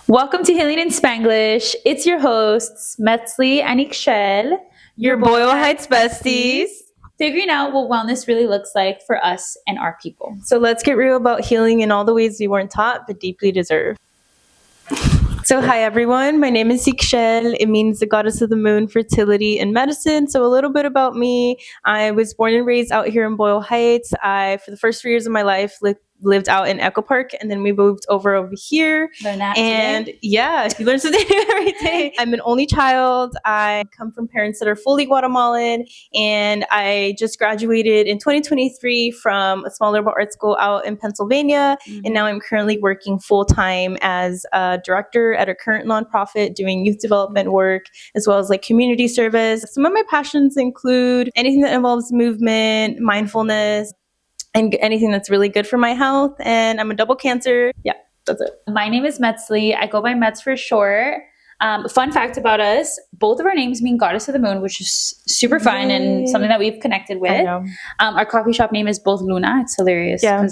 Welcome to Healing in Spanglish. It's your hosts, Metzli and Ikshel, your Boyle Heights besties. Figuring out what wellness really looks like for us and our people. So let's get real about healing in all the ways we weren't taught but deeply deserve. So hi everyone, my name is Ikshel. It means the goddess of the moon, fertility, and medicine. So a little bit about me. I was born and raised out here in Boyle Heights. For the first 3 years of my life, lived out in Echo Park, and then we moved over here. Learn that and today. Yeah, you learn something every day. I'm an only child. I come from parents that are fully Guatemalan, and I just graduated in 2023 from a small liberal arts school out in Pennsylvania. And now I'm currently working full-time as a director at a current nonprofit doing youth development work as well as like community service. Some of my passions include anything that involves movement, mindfulness, and anything that's really good for my health. And I'm a double Cancer. Yeah, that's it. My name is Metzli. I go by Metz for short. Fun fact about us, both of our names mean goddess of the moon, which is super fun and something that we've connected with. I know. Our coffee shop name is both Luna. It's hilarious. Yeah.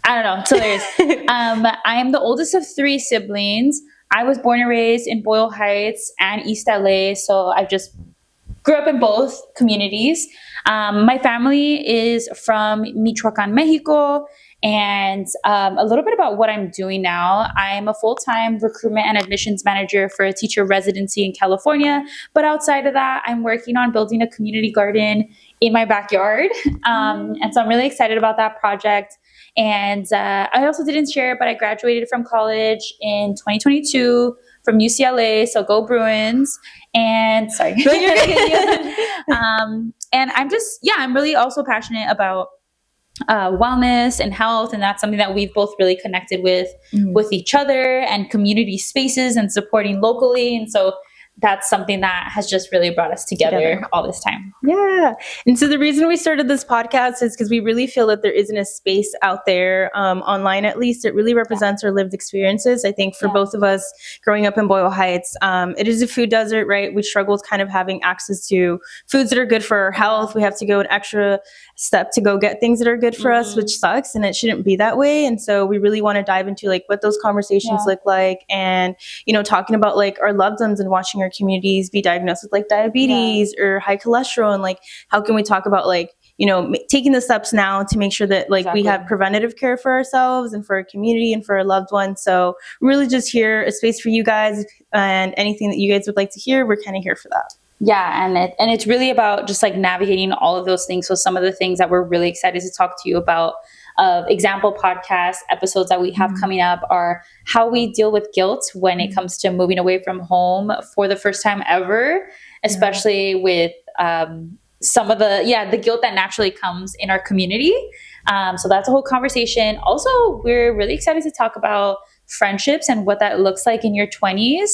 I don't know. It's hilarious. I am the oldest of 3 siblings. I was born and raised in Boyle Heights and East LA. So I just grew up in both communities. My family is from Michoacan, Mexico. And a little bit about what I'm doing now. I'm a full-time recruitment and admissions manager for a teacher residency in California. But outside of that, I'm working on building a community garden in my backyard. And so I'm really excited about that project. And I also didn't share, but I graduated from college in 2022 from UCLA. So go Bruins. And sorry. And I'm really also passionate about wellness and health, and that's something that we've both really connected with each other, and community spaces and supporting locally. And so that's something that has just really brought us together all this time. Yeah. And so the reason we started this podcast is because we really feel that there isn't a space out there, online at least, that really represents our lived experiences. I think for both of us growing up in Boyle Heights, it is a food desert, right? We struggle with kind of having access to foods that are good for our health. We have to go an extra step to go get things that are good for us, which sucks, and it shouldn't be that way. And so we really want to dive into like what those conversations look like, and, you know, talking about like our loved ones and watching our communities be diagnosed with like diabetes or high cholesterol, and like how can we talk about like, you know, taking the steps now to make sure that like we have preventative care for ourselves and for our community and for our loved ones. So really just here a space for you guys, and anything that you guys would like to hear, we're kind of here for that. Yeah, and it's really about just like navigating all of those things. So some of the things that we're really excited to talk to you about, example podcast episodes that we have coming up, are how we deal with guilt when it comes to moving away from home for the first time ever, especially with some of the guilt that naturally comes in our community. So that's a whole conversation. Also, we're really excited to talk about friendships and what that looks like in your 20s,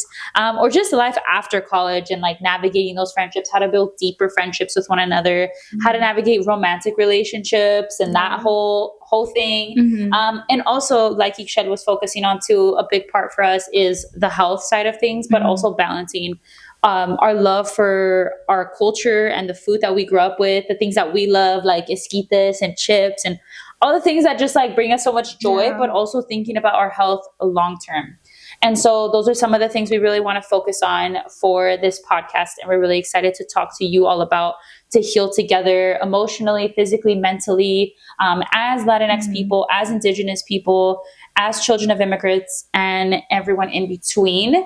or just life after college, and like navigating those friendships, how to build deeper friendships with one another, how to navigate romantic relationships and that whole thing. And also, like Ikshad was focusing on too, a big part for us is the health side of things, but also balancing our love for our culture and the food that we grew up with, the things that we love, like esquites and chips and all the things that just like bring us so much joy, but also thinking about our health long term. And so those are some of the things we really want to focus on for this podcast. And we're really excited to talk to you all about, to heal together emotionally, physically, mentally, as Latinx people, as Indigenous people, as children of immigrants, and everyone in between.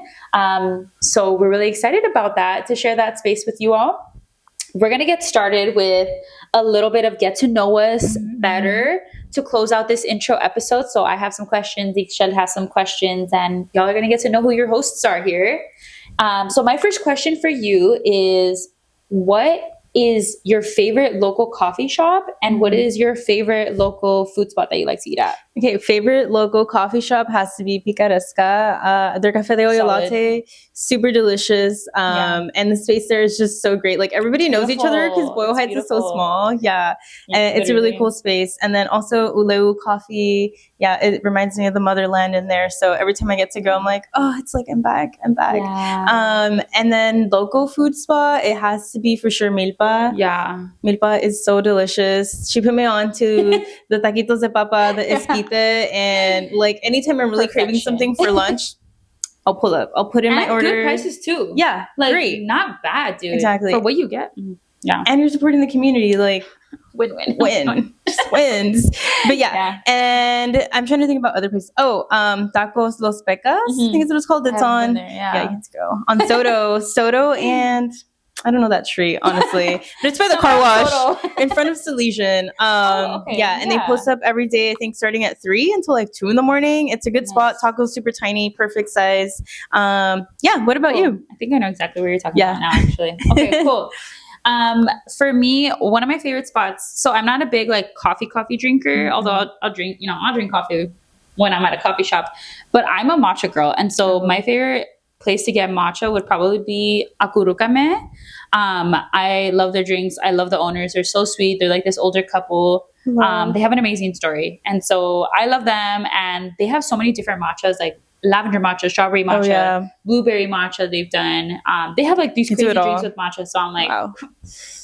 So we're really excited about that, to share that space with you all. We're going to get started with a little bit of get to know us better to close out this intro episode. So I have some questions, Ikshad has some questions, and y'all are going to get to know who your hosts are here. So my first question for you is, what is your favorite local coffee shop, and what is your favorite local food spot that you like to eat at? Okay, favorite local coffee shop has to be Picaresca. Their Café de Olla latte, super delicious. And the space there is just so great. Like everybody knows each other because Boyle Heights is so small. Yeah, and it's a really cool space. And then also Uleu Coffee. Yeah, it reminds me of the motherland in there. So every time I get to go, I'm like, oh, it's like I'm back. Yeah. And then local food spot, it has to be for sure Milpa. Yeah, Milpa is so delicious. She put me on to the taquitos de papa, the esquite, and like anytime I'm really craving something for lunch, I'll pull up. I'll put in my order. Good prices too. Yeah, like great. not bad, dude. Exactly. For what you get. Yeah. And you're supporting the community, like win. Just wins. But yeah. And I'm trying to think about other places. Tacos Los Pecas, I think is what it's called. It's on there, yeah. You have to go on Soto and I don't know that street, honestly. But it's by the car wash in front of Salesian. And they post up every day, I think starting at 3 until like 2 in the morning. It's a good spot. Tacos super tiny, perfect size. What about you? I think I know exactly what you're talking about now, actually. Okay, cool. For me, one of my favorite spots, so I'm not a big like coffee drinker, although I'll drink coffee when I'm at a coffee shop, but I'm a matcha girl. And so my favorite place to get matcha would probably be Akurukame. I love their drinks. I love the owners. They're so sweet. They're like this older couple. They have an amazing story. And so I love them. And they have so many different matchas, like lavender matcha, strawberry matcha, blueberry matcha they've done. They have like these crazy drinks with matcha. So I'm like,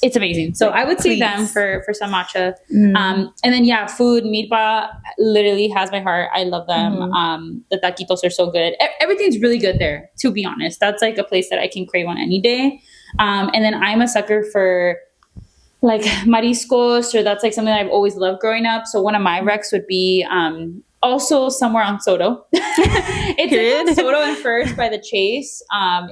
it's amazing. So I would say them for some matcha. And then food, Milpa literally has my heart. I love them. The taquitos are so good. Everything's really good there, to be honest. That's like a place that I can crave on any day. And then I'm a sucker for like mariscos, or that's like something that I've always loved growing up. So one of my recs would be also somewhere on Soto. It's like on Soto and First by the Chase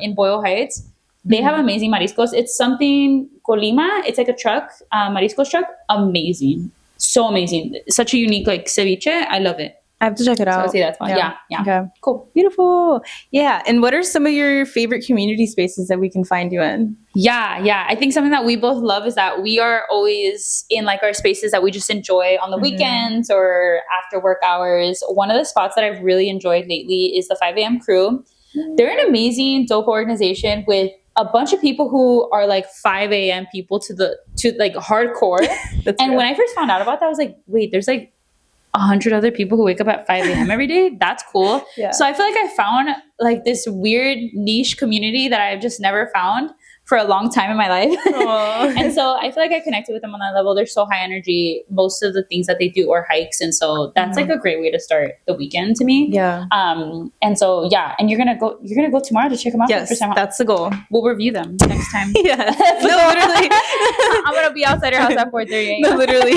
in Boyle Heights. They have amazing mariscos. It's something Colima. It's like a truck, mariscos truck. Amazing. So amazing. Such a unique like ceviche. I love it. I have to check it out. So I'll say that's fun. Yeah. Okay. Cool. Beautiful. Yeah. And what are some of your favorite community spaces that we can find you in? Yeah. I think something that we both love is that we are always in like our spaces that we just enjoy on the weekends or after work hours. One of the spots that I've really enjoyed lately is the 5 a.m. crew. They're an amazing, dope organization with a bunch of people who are like 5 a.m. people to like hardcore. And when I first found out about that, I was like, wait, there's like 100 other people who wake up at 5 a.m. every day. That's cool. So I feel like I found like this weird niche community that I've just never found for a long time in my life. And so I feel like I connected with them on that level. They're so high energy. Most of the things that they do are hikes. And so that's like a great way to start the weekend to me. And so, and you're going to go tomorrow to check them out. Yes, for the first time. That's the goal. We'll review them next time. Literally. I'm going to be outside your house at 4:30 a.m. Literally.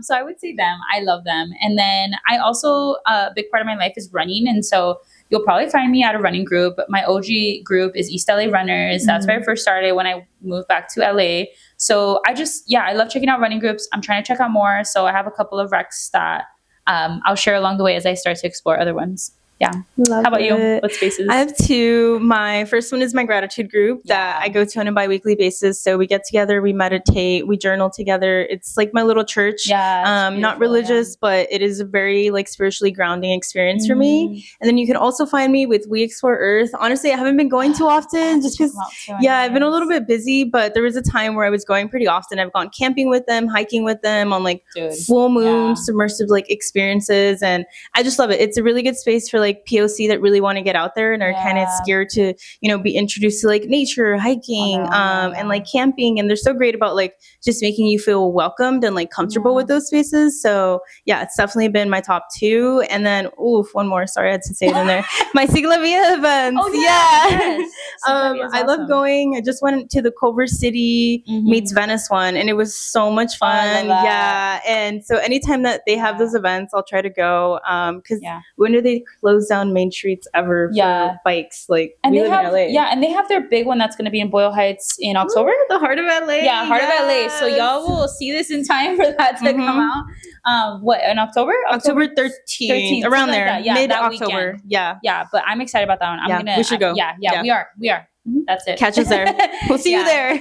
So I would say them. I love them. And then I also, a big part of my life is running. And so you'll probably find me at a running group. My OG group is East LA Runners. That's where I first started when I moved back to LA. So I love checking out running groups. I'm trying to check out more. So I have a couple of recs that I'll share along the way as I start to explore other ones. Yeah. How about you? What spaces? I have 2. My first one is my gratitude group that I go to on a bi-weekly basis. So we get together, we meditate, we journal together. It's like my little church. Not religious, but it is a very like spiritually grounding experience for me. And then you can also find me with We Explore Earth. Honestly, I haven't been going too often just because I've been a little bit busy, but there was a time where I was going pretty often. I've gone camping with them, hiking with them on like full moon submersive like experiences. And I just love it. It's a really good space for like POC that really want to get out there and are kind of scared to, be introduced to like nature, hiking, and like camping. And they're so great about like just making you feel welcomed and like comfortable with those spaces. So it's definitely been my top 2. And then, one more. Sorry, I had to say it in there. My Sigla Via events. I love going. I just went to the Culver City meets Venice one, and it was so much fun. And so anytime that they have those events, I'll try to go. Because when do they close down main streets ever for bikes? Like, and we they live have, in LA. and they have their big one that's going to be in Boyle Heights in October. The heart of LA. Heart of LA. So y'all will see this in time for that to come out. In October? October 13th, around there, like mid-October. But I'm excited about that one. We should go. We are. That's it. Catch us there. We'll see you there.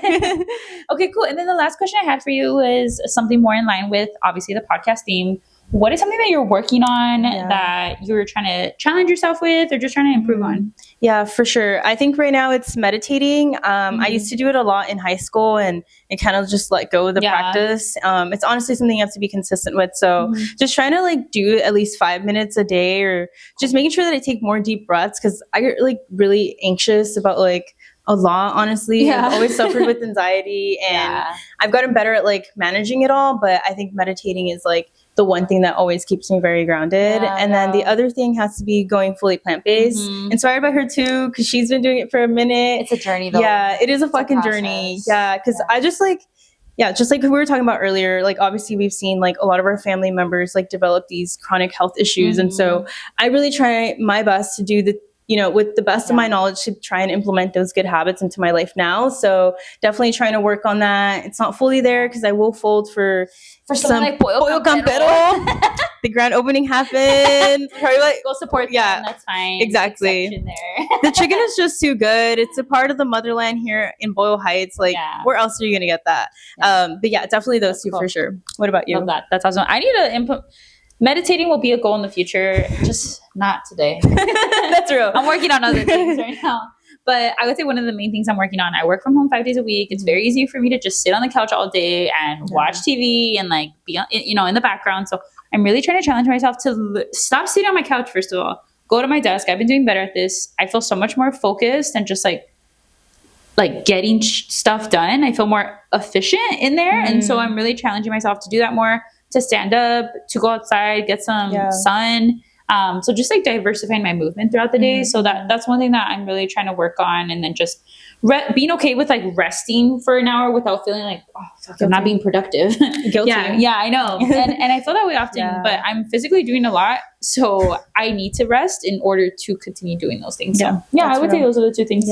Okay, cool. And then the last question I had for you is something more in line with obviously the podcast theme. What is something that you're working on that you're trying to challenge yourself with or just trying to improve on? Yeah, for sure. I think right now it's meditating. I used to do it a lot in high school and kind of just let go of the practice. It's honestly something you have to be consistent with. So just trying to like do at least 5 minutes a day, or just making sure that I take more deep breaths, because I get like really anxious about like a lot, honestly. I've always suffered with anxiety, and I've gotten better at like managing it all. But I think meditating is like the one thing that always keeps me very grounded. And then the other thing has to be going fully plant-based. Inspired by her too, because she's been doing it for a minute. It's a journey though. Yeah, it is a fucking journey. Yeah, because I just like, just like we were talking about earlier, like obviously we've seen like a lot of our family members like develop these chronic health issues. And so I really try my best to do with the best of my knowledge to try and implement those good habits into my life now. So definitely trying to work on that. It's not fully there because I will fold for some like Pollo Campero. The grand opening happened. Probably like go support them, that's fine. Exactly. The chicken is just too good. It's a part of the motherland here in Boyle Heights. Like where else are you gonna get that? But yeah, definitely those two for sure. What about you? Love that. That's awesome. I need to meditating will be a goal in the future, just not today. That's real. I'm working on other things right now. But I would say one of the main things I'm working on, I work from home 5 days a week. It's very easy for me to just sit on the couch all day and watch TV and like be, in the background. So I'm really trying to challenge myself to stop sitting on my couch, first of all. Go to my desk. I've been doing better at this. I feel so much more focused and just like getting stuff done. I feel more efficient in there. And so I'm really challenging myself to do that more, to stand up, to go outside, get some sun. So just like diversifying my movement throughout the day. So that's one thing that I'm really trying to work on. And then just being okay with like resting for an hour without feeling like, oh, fuck, I'm not being productive. Guilty. Yeah, I know. And I feel that way often, but I'm physically doing a lot. So I need to rest in order to continue doing those things. So I would say those are the two things.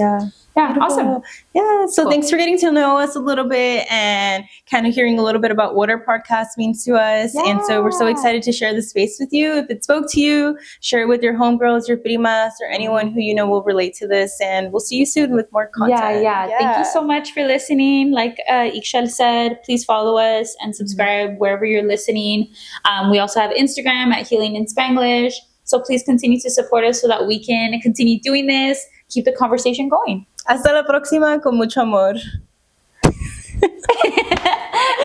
Yeah, awesome. Yeah, so thanks for getting to know us a little bit and kind of hearing a little bit about what our podcast means to us. And so we're so excited to share this space with you. If it spoke to you, share it with your homegirls, your primas, or anyone who you know will relate to this. And we'll see you soon with more content. Yeah. Thank you so much for listening. Like Ikshal said, please follow us and subscribe wherever you're listening. We also have Instagram at Healing in Spanglish. So please continue to support us so that we can continue doing this, keep the conversation going. Hasta la próxima, con mucho amor.